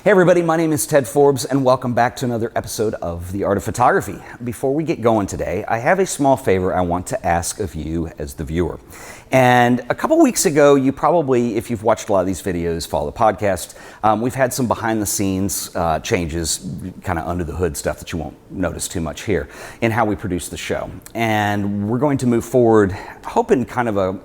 Hey everybody, my name is Ted Forbes and welcome back to another episode of The Art of Photography. Before we get going today, I have a small favor I want to ask of you as the viewer. And a couple weeks ago, you probably, if you've watched a lot of these videos, follow the podcast, we've had some behind the scenes changes, kind of under the hood stuff that you won't notice too much here in how we produce the show. And we're going to move forward, hoping kind of a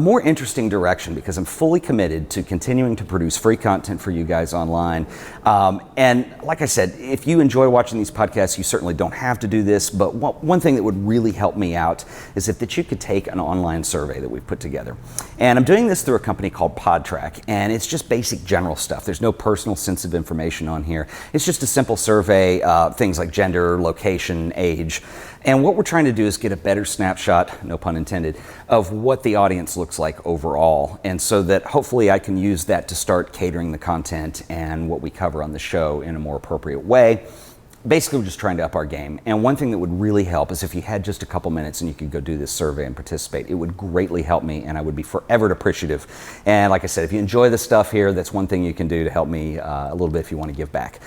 more interesting direction, because I'm fully committed to continuing to produce free content for you guys online. And like I said, if you enjoy watching these podcasts, you certainly don't have to do this, but one thing that would really help me out is that you could take an online survey that we've put together. And I'm doing this through a company called PodTrack, and it's just basic general stuff. There's no personal sensitive information on here. It's just a simple survey, things like gender, location, age. And what we're trying to do is get a better snapshot, no pun intended, of what the audience looks like overall. And so that hopefully I can use that to start catering the content and what we cover on the show in a more appropriate way. Basically, we're just trying to up our game. And one thing that would really help is if you had just a couple minutes and you could go do this survey and participate. It would greatly help me, and I would be forever appreciative. And like I said, if you enjoy the stuff here, that's one thing you can do to help me a little bit if you want to give back.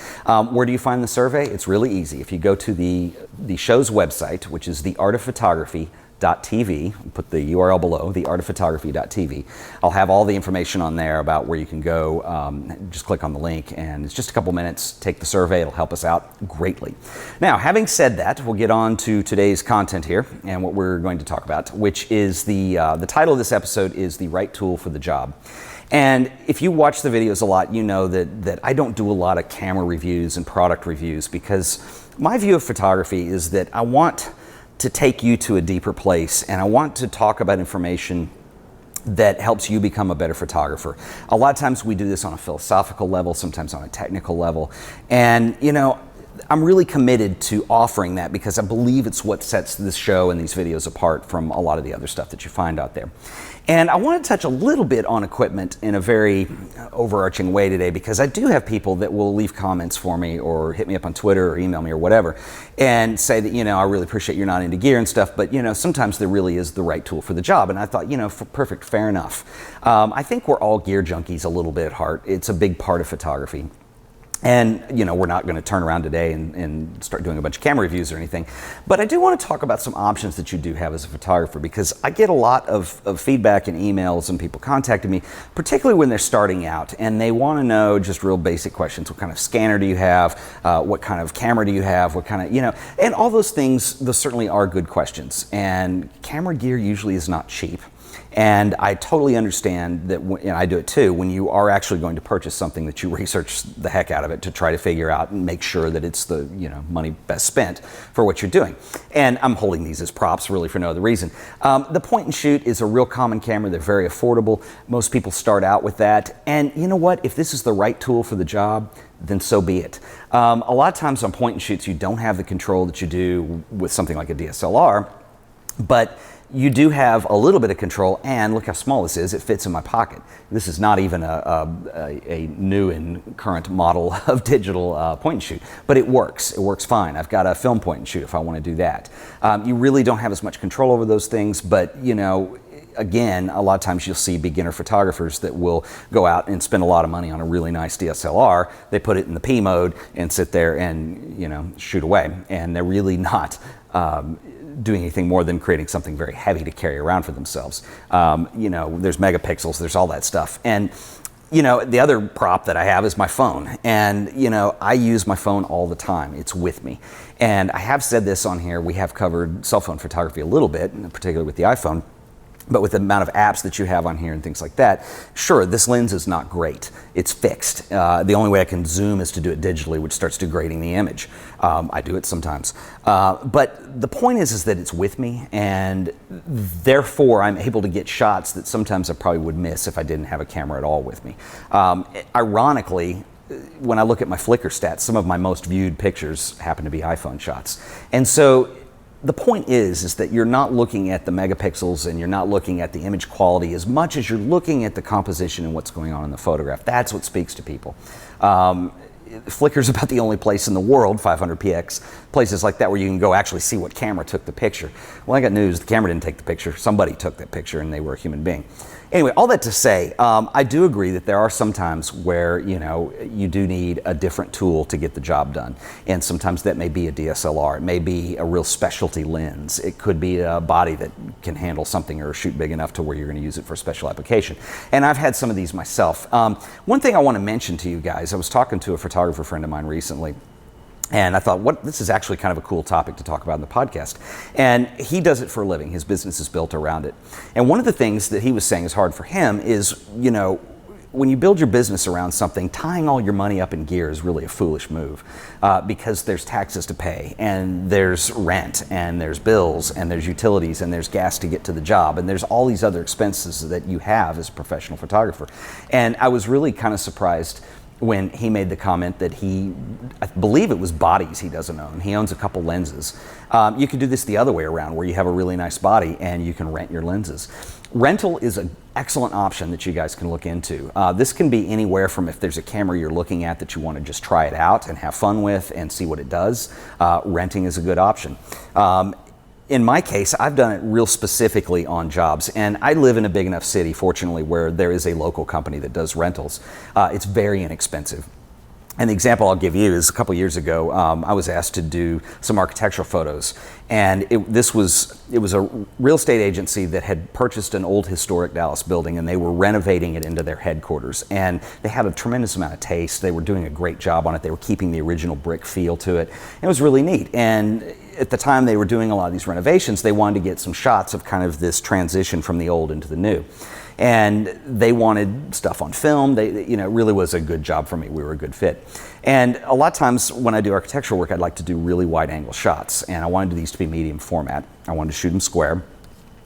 Where do you find the survey? It's really easy. If you go to the show's website, which is theartofphotography.tv, put the URL below, theartofphotography.tv. I'll have all the information on there about where you can go. Just click on the link, and it's just a couple minutes. Take the survey. It'll help us out greatly. Now, having said that, we'll get on to today's content here and what we're going to talk about, which is the title of this episode is The Right Tool for the Job. And if you watch the videos a lot, you know that I don't do a lot of camera reviews and product reviews, because my view of photography is that I want to take you to a deeper place, and I want to talk about information that helps you become a better photographer. A lot of times we do this on a philosophical level, sometimes on a technical level, and you know, I'm really committed to offering that because I believe it's what sets this show and these videos apart from a lot of the other stuff that you find out there. And I want to touch a little bit on equipment in a very overarching way today, because I do have people that will leave comments for me or hit me up on Twitter or email me or whatever and say that, you know, I really appreciate you're not into gear and stuff, but you know, sometimes there really is the right tool for the job. And I thought, you know, perfect, fair enough. I think we're all gear junkies a little bit at heart. It's a big part of photography. And, you know, we're not going to turn around today and start doing a bunch of camera reviews or anything. But I do want to talk about some options that you do have as a photographer, because I get a lot of feedback and emails and people contacting me, particularly when they're starting out, and they want to know just real basic questions. What kind of scanner do you have? What kind of camera do you have? What kind of, you know, and all those things, those certainly are good questions. And camera gear usually is not cheap. And I totally understand that, and I do it too, when you are actually going to purchase something, that you research the heck out of it to try to figure out and make sure that it's the, you know, money best spent for what you're doing. And I'm holding these as props really for no other reason. The point and shoot is a real common camera. They're very affordable. Most people start out with that. And you know what? If this is the right tool for the job, then so be it. A lot of times on point and shoots, you don't have the control that you do with something like a DSLR, but you do have a little bit of control, and look how small this is. It fits in my pocket. This is not even a new and current model of digital point and shoot, but it works. It works fine. I've got a film point and shoot if I want to do that. You really don't have as much control over those things, but you know, again, a lot of times you'll see beginner photographers that will go out and spend a lot of money on a really nice DSLR. They put it in the P mode and sit there and, you know, shoot away. And they're really not doing anything more than creating something very heavy to carry around for themselves. You know, there's megapixels, there's all that stuff. And you know, the other prop that I have is my phone. And you know, I use my phone all the time. It's with me. And I have said this on here, we have covered cell phone photography a little bit, particularly with the iPhone. But with the amount of apps that you have on here and things like that, sure, this lens is not great. It's fixed. The only way I can zoom is to do it digitally, which starts degrading the image. I do it sometimes. But the point is that it's with me, and therefore I'm able to get shots that sometimes I probably would miss if I didn't have a camera at all with me. Ironically, when I look at my Flickr stats, some of my most viewed pictures happen to be iPhone shots. And so the point is that you're not looking at the megapixels and you're not looking at the image quality as much as you're looking at the composition and what's going on in the photograph. That's what speaks to people. Flickr's about the only place in the world, 500px, places like that where you can go actually see what camera took the picture. Well, I got news, the camera didn't take the picture. Somebody took that picture and they were a human being. Anyway, all that to say, I do agree that there are some times where, you do need a different tool to get the job done. And sometimes that may be a DSLR. It may be a real specialty lens. It could be a body that can handle something or shoot big enough to where you're going to use it for a special application. And I've had some of these myself. One thing I want to mention to you guys, I was talking to a photographer friend of mine recently, and I thought, this is actually kind of a cool topic to talk about in the podcast. And he does it for a living. His business is built around it. And one of the things that he was saying is hard for him is, when you build your business around something, tying all your money up in gear is really a foolish move, because there's taxes to pay, and there's rent, and there's bills, and there's utilities, and there's gas to get to the job, and there's all these other expenses that you have as a professional photographer. And I was really kind of surprised when he made the comment that I believe it was bodies he doesn't own. He owns a couple lenses. You could do this the other way around, where you have a really nice body and you can rent your lenses. Rental is an excellent option that you guys can look into. This can be anywhere from, if there's a camera you're looking at that you want to just try it out and have fun with and see what it does, renting is a good option. In my case, I've done it real specifically on jobs, and I live in a big enough city, fortunately, where there is a local company that does rentals. It's very inexpensive. And the example I'll give you is a couple years ago, I was asked to do some architectural photos, and it was a real estate agency that had purchased an old historic Dallas building, and they were renovating it into their headquarters. And they had a tremendous amount of taste. They were doing a great job on it. They were keeping the original brick feel to it. It was really neat. And at the time they were doing a lot of these renovations, they wanted to get some shots of kind of this transition from the old into the new. And they wanted stuff on film. It really was a good job for me. We were a good fit. And a lot of times when I do architectural work, I'd like to do really wide angle shots. And I wanted these to be medium format. I wanted to shoot them square.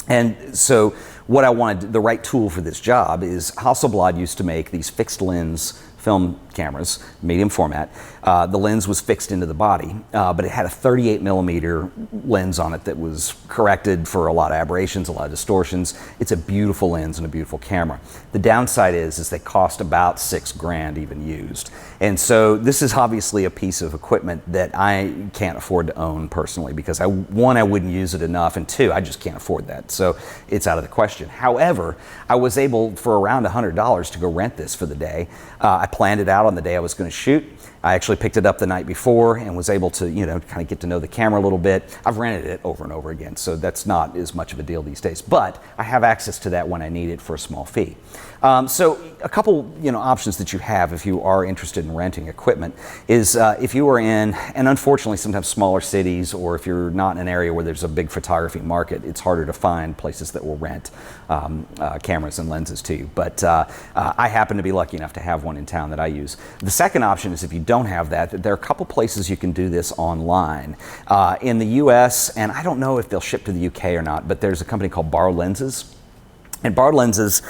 And so what I wanted, the right tool for this job is Hasselblad used to make these fixed lens film cameras, medium format. The lens was fixed into the body, but it had a 38 millimeter lens on it that was corrected for a lot of aberrations, a lot of distortions. It's a beautiful lens and a beautiful camera. The downside is they cost about $6,000 even used. And so this is obviously a piece of equipment that I can't afford to own personally, because one, I wouldn't use it enough, and two, I just can't afford that. So it's out of the question. However, I was able, for around $100, to go rent this for the day. I planned it out on the day I was going to shoot. I actually picked it up the night before and was able to, kind of get to know the camera a little bit. I've rented it over and over again, so that's not as much of a deal these days. But I have access to that when I need it for a small fee. So a couple, options that you have if you are interested in renting equipment is if you are in, and unfortunately sometimes smaller cities, or if you're not in an area where there's a big photography market, it's harder to find places that will rent cameras and lenses to you. But I happen to be lucky enough to have one in town that I use. The second option is if you don't have that, there are a couple places you can do this online. In the US, and I don't know if they'll ship to the UK or not, but there's a company called BorrowLenses. And BorrowLenses,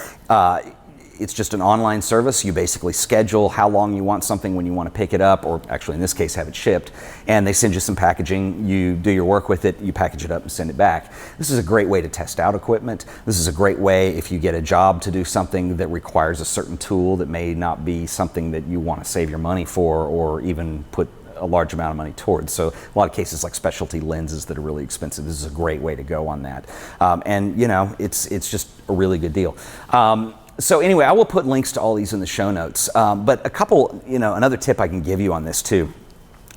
it's just an online service. You basically schedule how long you want something, when you want to pick it up, or actually in this case have it shipped, and they send you some packaging. You do your work with it, you package it up and send it back. This is a great way to test out equipment. This is a great way if you get a job to do something that requires a certain tool that may not be something that you want to save your money for, or even put a large amount of money towards. So a lot of cases like specialty lenses that are really expensive, this is a great way to go on that. And it's just a really good deal. So anyway, I will put links to all these in the show notes. But a couple, another tip I can give you on this too,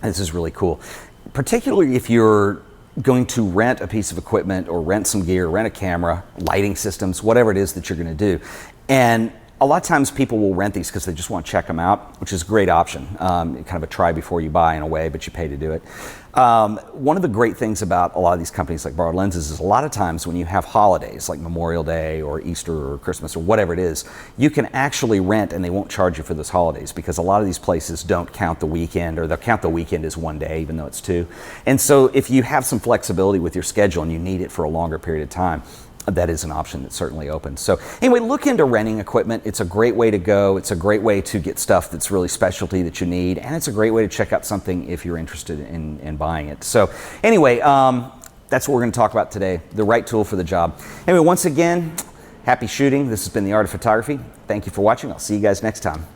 and this is really cool, particularly if you're going to rent a piece of equipment or rent some gear, rent a camera, lighting systems, whatever it is that you're going to do. And a lot of times people will rent these because they just want to check them out, which is a great option. Kind of a try before you buy in a way, but you pay to do it. One of the great things about a lot of these companies like BorrowLenses is a lot of times when you have holidays like Memorial Day or Easter or Christmas or whatever it is, you can actually rent and they won't charge you for those holidays, because a lot of these places don't count the weekend, or they'll count the weekend as one day even though it's two. And so if you have some flexibility with your schedule and you need it for a longer period of time, that is an option that's certainly open. So anyway, look into renting equipment. It's a great way to go. It's a great way to get stuff that's really specialty that you need, and it's a great way to check out something if you're interested in buying it. So anyway, that's what we're going to talk about today, the right tool for the job. Anyway, once again, happy shooting. This has been The Art of Photography. Thank you for watching. I'll see you guys next time.